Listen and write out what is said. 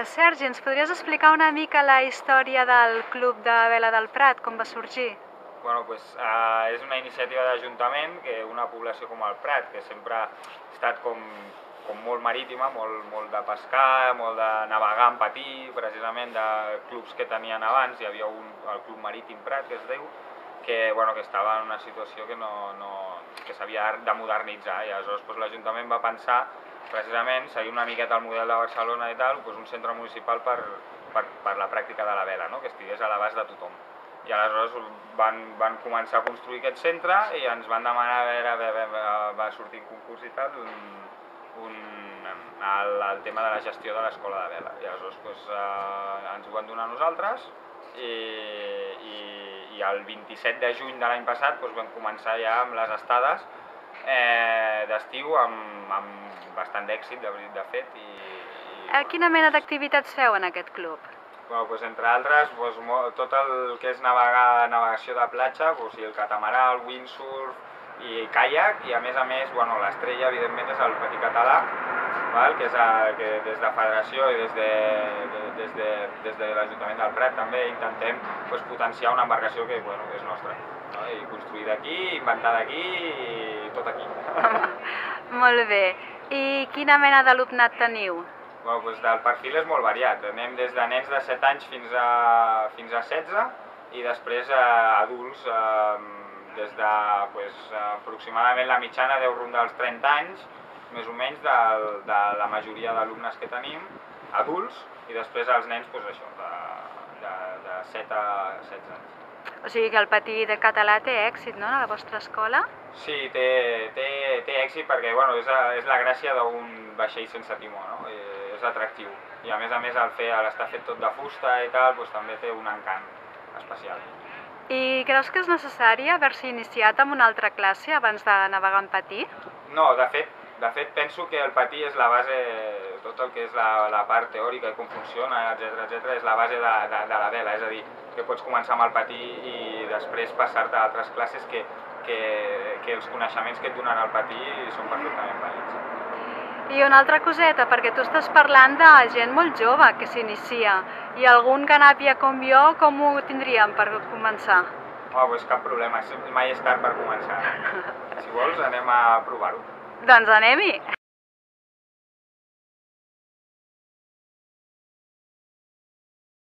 Sergi, ens podries explicar una mica la història del Club de Vela del Prat, com va sorgir? És una iniciativa d'Ajuntament, que una població com el Prat, que sempre ha estat com molt marítima, molt de pescar, molt de navegar en patí, precisament de clubs que tenien abans. Hi havia el Club Marítim Prat, que es diu, que estava en una situació que s'havia de modernitzar, i aleshores l'Ajuntament va pensar precisament seguir una miqueta el model de Barcelona i tal, un centre municipal per la pràctica de la vela, que estigués a l'abast de tothom. I aleshores van començar a construir aquest centre i ens van demanar, va sortir un concurs i tal, el tema de la gestió de l'escola de vela. I aleshores ens ho van donar a nosaltres i el 27 de juny de l'any passat vam començar ja amb les estades d'estiu amb bastant d'èxit, de fet. Quina mena d'activitats feu en aquest club? Entre altres, tot el que és navegació de platja, el catamarà, el windsurf i caiac, i a més l'estrella, evidentment, és el patí català, que des de Federació i des de l'Ajuntament del Prat també intentem potenciar una embarcació que és nostra, i construïda aquí, inventada aquí i tot aquí. Molt bé. I quina mena d'alumnat teniu? El perfil és molt variat. Anem des de nens de 7 anys fins a 16 i després adults des de aproximadament la mitjana deu rondar els 30 anys, més o menys, de la majoria d'alumnes que tenim, adults, i després els nens de 7 a 16 anys. O sigui que el patí de català té èxit, no?, a la vostra escola? Sí, té èxit perquè és la gràcia d'un vaixell sense timó, no? És atractiu. I a més l'estar fet tot de fusta i tal, també té un encant especial. I creus que és necessari haver-se iniciat en una altra classe abans de navegar en patí? No, de fet penso que el patí és la base, tot el que és la part teòrica i com funciona, etc., és la base de la vela, és a dir, que pots començar amb el patí i després passar-te a altres classes que els coneixements que et donen al patí són perfectament vàlids. I una altra coseta, perquè tu estàs parlant de gent molt jove que s'inicia, i algun canàpia com jo, com ho tindríem per començar? Cap problema, mai és tard per començar. Si vols, anem a provar-ho. Doncs anem-hi!